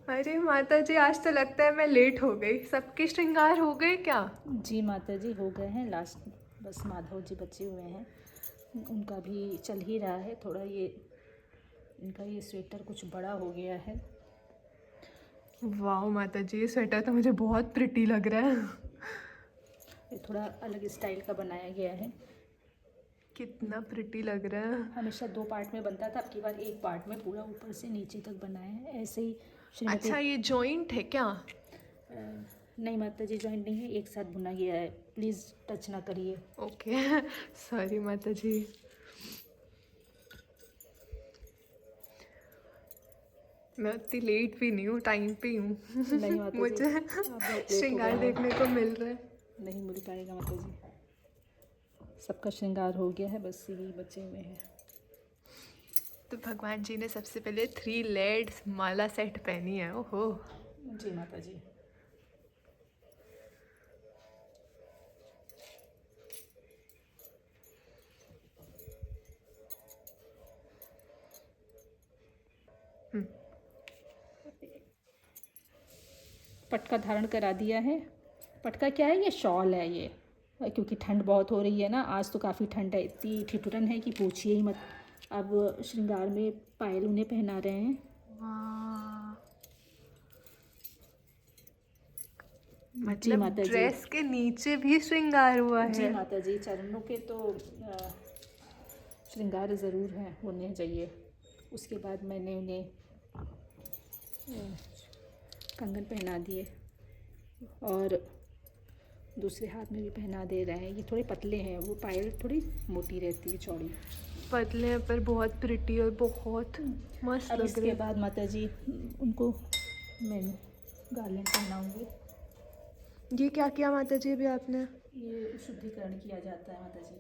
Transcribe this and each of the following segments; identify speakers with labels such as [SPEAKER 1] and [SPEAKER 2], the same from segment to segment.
[SPEAKER 1] अरे माता जी, आज तो लगता है मैं लेट हो गई। सबके श्रृंगार हो गए क्या?
[SPEAKER 2] जी माता जी, हो गए हैं लास्ट। बस माधव जी बचे हुए हैं, उनका भी चल ही रहा है। थोड़ा ये इनका ये स्वेटर कुछ बड़ा हो गया है।
[SPEAKER 1] वाह माता जी, ये स्वेटर तो मुझे बहुत प्रिटी लग रहा है।
[SPEAKER 2] ये थोड़ा अलग स्टाइल का बनाया गया है।
[SPEAKER 1] कितना प्रिटी लग रहा है।
[SPEAKER 2] हमेशा 2 पार्ट में बनता था, अब की बार एक पार्ट में पूरा ऊपर से नीचे तक बनाया है। ऐसे ही श्रीमती
[SPEAKER 1] अच्छा, ये जॉइंट है क्या?
[SPEAKER 2] नहीं माता जी, जॉइंट नहीं है, एक साथ बुना गया है। प्लीज़ टच ना करिए।
[SPEAKER 1] ओके। सॉरी माता जी। मैं उतनी लेट भी नहीं हूँ, टाइम पे ही हूँ।
[SPEAKER 2] नहीं माता जी,
[SPEAKER 1] मुझे
[SPEAKER 2] आप बहुत लेट हो गए
[SPEAKER 1] श्रृंगार
[SPEAKER 2] हैं।
[SPEAKER 1] देखने को मिल रहा है।
[SPEAKER 2] नहीं मिल पाएगा माता जी, सबका श्रृंगार हो गया है, बस यही बचे हुए हैं।
[SPEAKER 1] तो भगवान जी ने सबसे पहले 3 लेड माला सेट पहनी है। ओहो।
[SPEAKER 2] जी माता जी। पटका धारण करा दिया है। पटका क्या है, ये शॉल है ये, क्योंकि ठंड बहुत हो रही है ना। आज तो काफ़ी ठंड है, इतनी ठिठुरन है कि पूछिए ही मत। अब श्रृंगार में पायल उन्हें पहना रहे हैं।
[SPEAKER 1] वाह,
[SPEAKER 2] जी
[SPEAKER 1] मतलब
[SPEAKER 2] माता जी।
[SPEAKER 1] ड्रेस के नीचे भी श्रृंगार हुआ
[SPEAKER 2] जी
[SPEAKER 1] है।
[SPEAKER 2] माता जी, चरणों के तो श्रृंगार ज़रूर है, होने चाहिए। उसके बाद मैंने उन्हें कंगन पहना दिए और दूसरे हाथ में भी पहना दे रहे हैं। ये थोड़े पतले हैं, वो पायल थोड़ी मोटी रहती है, चौड़ी।
[SPEAKER 1] पतले हैं पर बहुत प्रिटी और बहुत मस्त
[SPEAKER 2] अब
[SPEAKER 1] लग रहे
[SPEAKER 2] इसके
[SPEAKER 1] हैं।
[SPEAKER 2] बाद माता जी उनको मैं गार्लैंड पहनाऊँगी।
[SPEAKER 1] ये क्या किया माता जी अभी आपने?
[SPEAKER 2] ये शुद्धिकरण किया जाता है माता जी।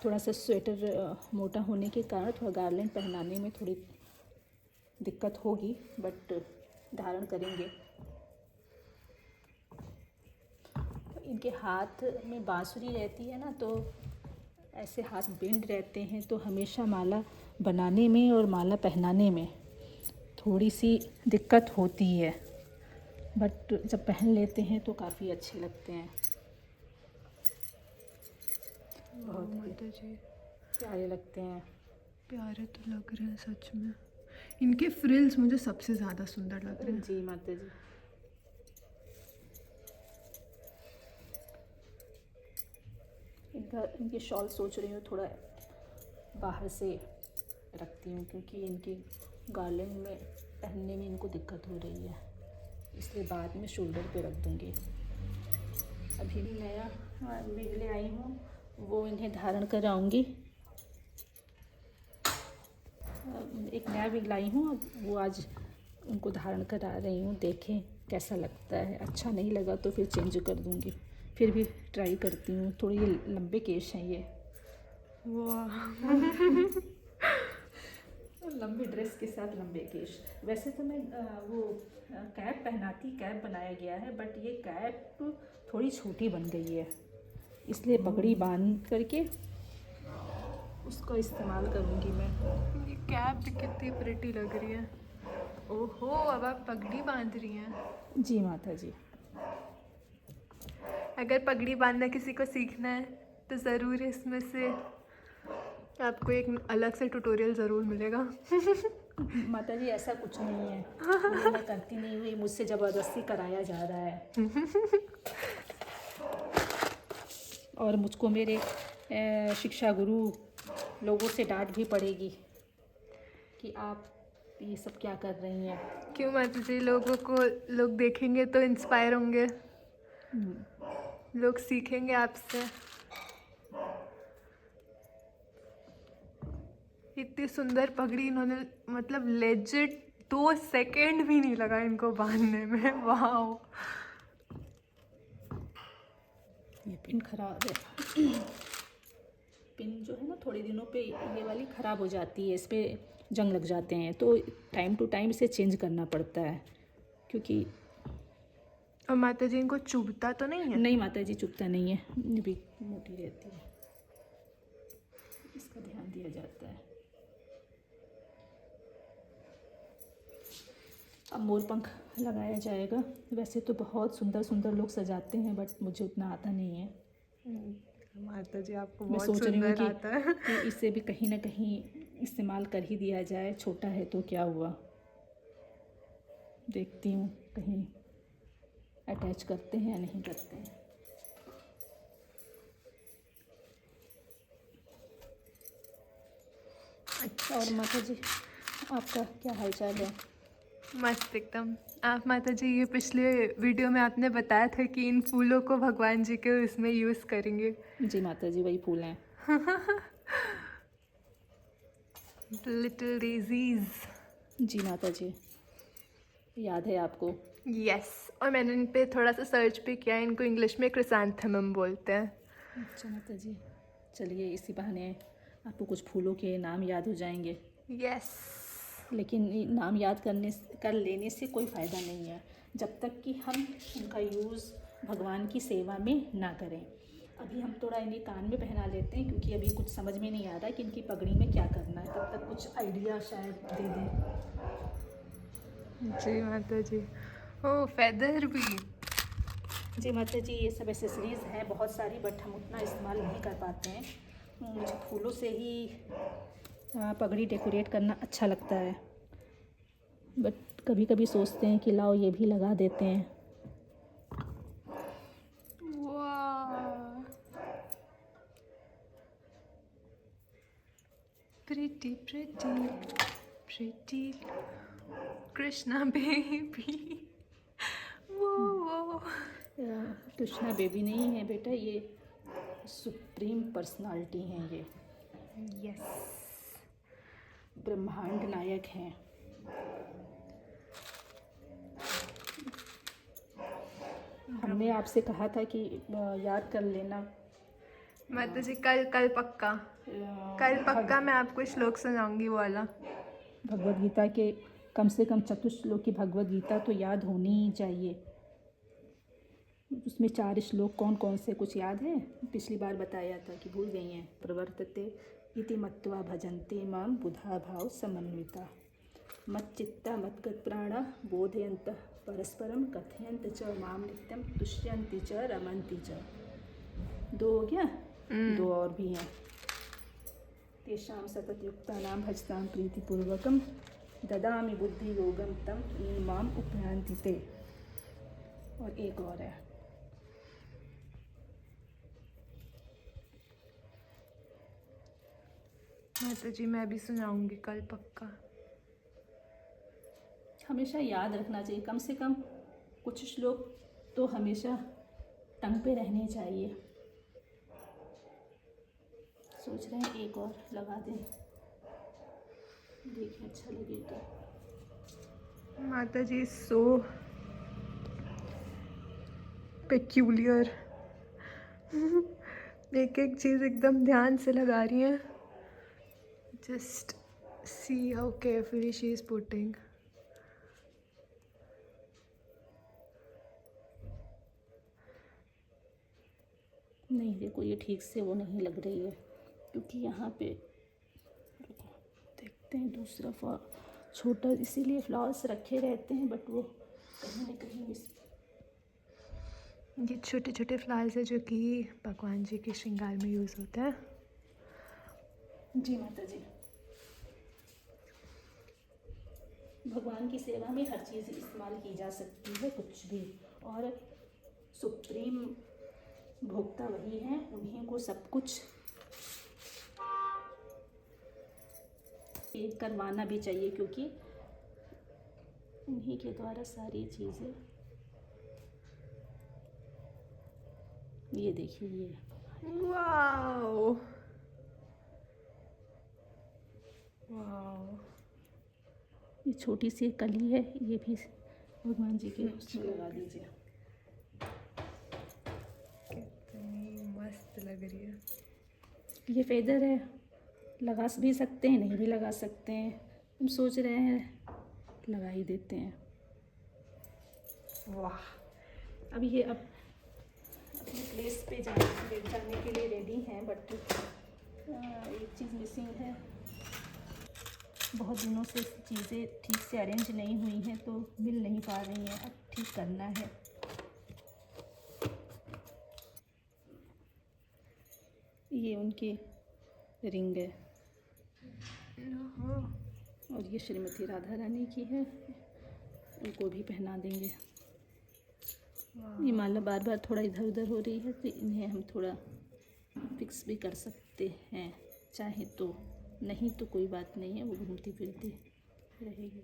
[SPEAKER 2] थोड़ा सा स्वेटर मोटा होने के कारण थोड़ा गार्लैंड पहनाने में थोड़ी दिक्कत होगी, बट धारण करेंगे। इनके हाथ में बांसुरी रहती है ना, तो ऐसे हाथ बेंड रहते हैं, तो हमेशा माला बनाने में और माला पहनाने में थोड़ी सी दिक्कत होती है, बट जब पहन लेते हैं तो काफ़ी अच्छे लगते हैं।
[SPEAKER 1] वाह
[SPEAKER 2] बहुत ही
[SPEAKER 1] माता जी,
[SPEAKER 2] प्यारे लगते हैं।
[SPEAKER 1] प्यारे तो लग रहे हैं सच में। इनके फ्रिल्स मुझे सबसे ज़्यादा सुंदर लग रहे हैं।
[SPEAKER 2] जी माता जी। इनकी शॉल सोच रही हूँ थोड़ा बाहर से रखती हूँ, क्योंकि इनकी गार्लैंड में पहनने में इनको दिक्कत हो रही है, इसलिए बाद में शोल्डर पे रख दूँगी। अभी भी नया विग ले आई हूँ, वो इन्हें धारण कराऊँगी। एक नया विग लाई हूँ, वो आज उनको धारण करा रही हूँ। देखें कैसा लगता है, अच्छा नहीं लगा तो फिर चेंज कर दूँगी। फिर भी ट्राई करती हूँ। थोड़े ये लंबे केश हैं ये।
[SPEAKER 1] वाह।
[SPEAKER 2] लंबी ड्रेस के साथ लंबे केश। वैसे तो मैं वो कैप पहनाती, कैप बनाया गया है, बट ये कैप थोड़ी छोटी बन गई है, इसलिए पगड़ी बांध करके उसका इस्तेमाल करूँगी मैं।
[SPEAKER 1] ये कैप भी कितनी प्रिटी लग रही है। ओहो, अब आप पगड़ी बांध रही हैं।
[SPEAKER 2] जी माता जी।
[SPEAKER 1] अगर पगड़ी बांधना किसी को सीखना है तो ज़रूर इसमें से आपको एक अलग से ट्यूटोरियल ज़रूर मिलेगा।
[SPEAKER 2] माता जी ऐसा कुछ नहीं है, ये मैं करती नहीं हुई, मुझसे ज़बरदस्ती कराया जा रहा है। और मुझको मेरे शिक्षा गुरु लोगों से डांट भी पड़ेगी कि आप ये सब क्या कर रही हैं।
[SPEAKER 1] क्यों माता जी, लोगों को लोग देखेंगे तो इंस्पायर होंगे, लोग सीखेंगे आपसे। इतनी सुंदर पगड़ी इन्होंने, मतलब लेजिट 2 सेकेंड भी नहीं लगा इनको बांधने में। वाह।
[SPEAKER 2] ये पिन खराब है। पिन जो है ना, थोड़े दिनों पे ये वाली ख़राब हो जाती है, इस पर जंग लग जाते हैं, तो टाइम टू टाइम इसे चेंज करना पड़ता है। क्योंकि
[SPEAKER 1] और माता जी, इनको चुभता तो नहीं है?
[SPEAKER 2] नहीं माता जी, चुभता नहीं है, ये भी मोटी रहती है, इसका ध्यान दिया जाता है। अब मोर पंख लगाया जाएगा। वैसे तो बहुत सुंदर सुंदर लोग सजाते हैं, बट मुझे उतना आता नहीं है।
[SPEAKER 1] माता जी आपको
[SPEAKER 2] मैं
[SPEAKER 1] बहुत
[SPEAKER 2] सोच रही हूँ
[SPEAKER 1] सुंदर आता है।
[SPEAKER 2] कि इसे भी कहीं ना कहीं इस्तेमाल कर ही दिया जाए। छोटा है तो क्या हुआ, देखती हूँ कहीं अटैच करते हैं या नहीं करते हैं। अच्छा, और माता जी आपका क्या हालचाल है?
[SPEAKER 1] मस्त एकदम। आप माता जी ये पिछले वीडियो में आपने बताया था कि इन फूलों को भगवान जी के इसमें यूज़ करेंगे।
[SPEAKER 2] जी माता जी, वही फूल हैं।
[SPEAKER 1] Little daisies.
[SPEAKER 2] जी माता जी, याद है आपको?
[SPEAKER 1] यस, और मैंने इन पे थोड़ा सा सर्च भी किया। इनको इंग्लिश में क्रिसैंथेमम बोलते हैं।
[SPEAKER 2] अच्छा माता जी, चलिए इसी बहाने आपको कुछ फूलों के नाम याद हो जाएंगे।
[SPEAKER 1] यस।
[SPEAKER 2] लेकिन ये नाम याद कर लेने से कोई फ़ायदा नहीं है जब तक कि हम उनका यूज़ भगवान की सेवा में ना करें। अभी हम थोड़ा इन्हें कान में पहना लेते हैं, क्योंकि अभी कुछ समझ में नहीं आ रहा है कि इनकी पगड़ी में क्या करना है। तब तक कुछ आइडिया शायद दे दें।
[SPEAKER 1] जी माता जी। ओ फेदर भी।
[SPEAKER 2] जी माता जी, ये सब एसेसरीज़ हैं बहुत सारी, बट हम उतना इस्तेमाल नहीं कर पाते हैं। मुझे फूलों से ही पगड़ी डेकोरेट करना अच्छा लगता है, बट कभी कभी सोचते हैं कि लाओ ये भी लगा देते हैं।
[SPEAKER 1] वाह, pretty pretty pretty Krishna baby. वो
[SPEAKER 2] कृष्णा बेबी नहीं है बेटा, ये सुप्रीम पर्सनालिटी हैं। ये
[SPEAKER 1] यस।
[SPEAKER 2] ब्रह्मांड नायक हैं। हमने आपसे कहा था कि याद कर लेना।
[SPEAKER 1] माता जी कल पक्का, कल पक्का मैं आपको श्लोक सुनाऊंगी वो वाला।
[SPEAKER 2] भगवद गीता के कम से कम चतुश्लोक की भगवद गीता तो याद होनी ही चाहिए। उसमें 4 श्लोक कौन कौन से कुछ याद है? पिछली बार बताया था कि भूल गई हैं। प्रवर्तते इति मत्वा भजन्ते मां बुधा भाव समन्विता मच्चित्ता मद्गत प्राणा बोधयन्त परस्परम कथयन्त च मां नित्यं तुष्यन्ति च रमन्ति च। 2 हो गया? 2 और भी हैं। तेषां सततयुक्तानां भजतां प्रीतिपूर्वकं ददामि बुद्धियोगं तं ये मां उपयान्ति ते। और एक और है,
[SPEAKER 1] माता जी मैं भी सुनाऊंगी कल पक्का।
[SPEAKER 2] हमेशा याद रखना चाहिए। कम से कम कुछ श्लोक तो हमेशा टंग पे रहने चाहिए। सोच रहे हैं एक और लगा दें, देखिए अच्छा लगे तो।
[SPEAKER 1] माता जी सो पेक्यूलियर। एक एक चीज़ एकदम ध्यान से लगा रही हैं। Just see how carefully she is putting.
[SPEAKER 2] नहीं देखो, ये ठीक से वो नहीं लग रही है, क्योंकि यहाँ पे देखते हैं दूसरा छोटा, इसीलिए फ्लावर्स रखे रहते हैं, बट वो कहीं ना कहीं मिस।
[SPEAKER 1] ये छोटे छोटे फ्लावर्स है जो कि भगवान जी के श्रृंगार में यूज़ होते हैं।
[SPEAKER 2] जी माता जी, भगवान की सेवा में हर चीज़ इस्तेमाल की जा सकती है, कुछ भी। और सुप्रीम भोक्ता वही हैं, उन्हीं को सब कुछ एक करवाना भी चाहिए, क्योंकि उन्हीं के द्वारा सारी चीज़ें। ये देखिए, ये
[SPEAKER 1] वाओ वाओ,
[SPEAKER 2] ये छोटी सी कली है, ये भी भगवान जी के उसमें लगा दीजिए।
[SPEAKER 1] कितनी मस्त लग रही है।
[SPEAKER 2] ये फेदर है, लगा भी सकते हैं, नहीं भी लगा सकते हैं। हम सोच रहे हैं लगा ही देते हैं।
[SPEAKER 1] वाह,
[SPEAKER 2] अब ये अब अपने प्लेस पे जाने के लिए रेडी हैं, बट एक चीज़ मिसिंग है। बहुत दिनों से चीज़ें ठीक से अरेंज नहीं हुई हैं तो मिल नहीं पा रही हैं, अब ठीक करना है। ये उनकी रिंग है और ये श्रीमती राधा रानी की है, उनको भी पहना देंगे। ये माला बार बार थोड़ा इधर उधर हो रही है तो इन्हें हम थोड़ा फिक्स भी कर सकते हैं, चाहे तो, नहीं तो कोई बात नहीं है, वो घूमती फिरती रहेगी।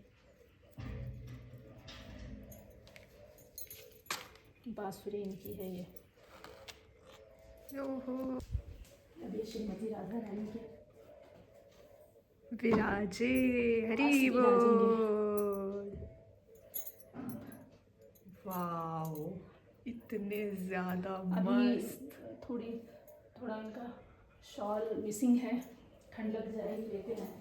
[SPEAKER 2] बांसुरी इनकी है ये।
[SPEAKER 1] ओहो,
[SPEAKER 2] अभी श्रीमती राधा रानी के
[SPEAKER 1] विराजे, हरी
[SPEAKER 2] आरती
[SPEAKER 1] बोल। वाओ, इतने ज्यादा
[SPEAKER 2] अभी
[SPEAKER 1] मस्त।
[SPEAKER 2] थोड़ा इनका शॉल मिसिंग है, ठंड लग जाएगी, लेते हैं।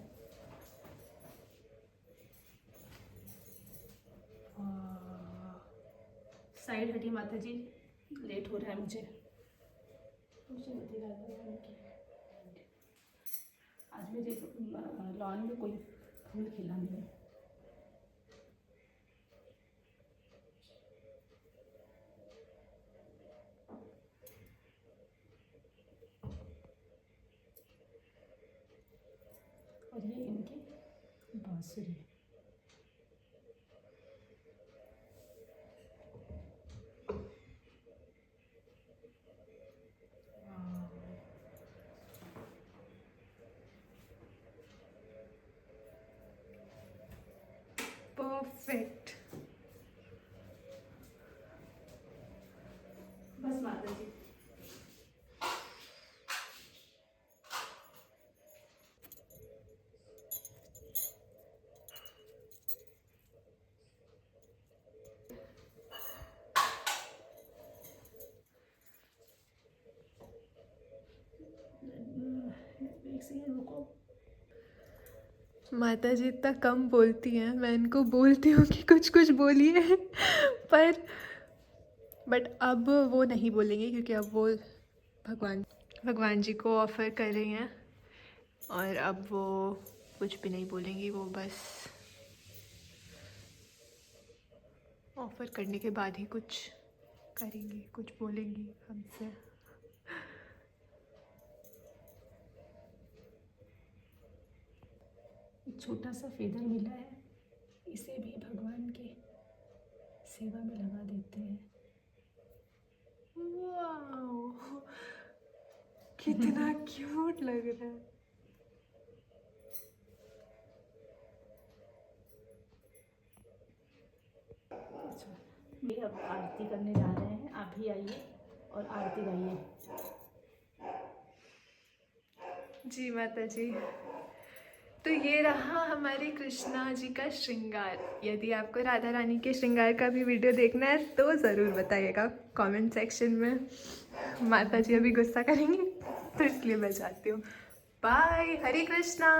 [SPEAKER 2] साइड हटी माता जी, लेट हो रहा है मुझे। श्रीमती राधा रानी की आज मेरे लॉन में कोई फूल खिला नहीं। और ये इनकी बांसुरी।
[SPEAKER 1] परफेक्ट।
[SPEAKER 2] बस माता जी। एक सेकंड रुको।
[SPEAKER 1] माता जी इतना कम बोलती हैं, मैं इनको बोलती हूँ कि कुछ कुछ बोलिए पर बट अब वो नहीं बोलेंगे क्योंकि अब वो भगवान जी को ऑफ़र कर रही हैं और अब वो कुछ भी नहीं बोलेंगी, वो बस ऑफ़र करने के बाद ही कुछ करेंगी, कुछ बोलेंगी हमसे।
[SPEAKER 2] एक छोटा सा फेदर मिला है, इसे भी भगवान के सेवा में लगा देते हैं।
[SPEAKER 1] वाओ, कितना क्यूट लग रहा है।
[SPEAKER 2] अच्छा, ये अब आरती करने जा रहे हैं, आप भी आइए और आरती गाइए।
[SPEAKER 1] जी माता जी। तो ये रहा हमारे कृष्णा जी का श्रृंगार। यदि आपको राधा रानी के श्रृंगार का भी वीडियो देखना है तो ज़रूर बताइएगा कमेंट सेक्शन में। माता जी अभी गुस्सा करेंगी तो इसलिए मैं जाती हूँ। बाय, हरे कृष्णा।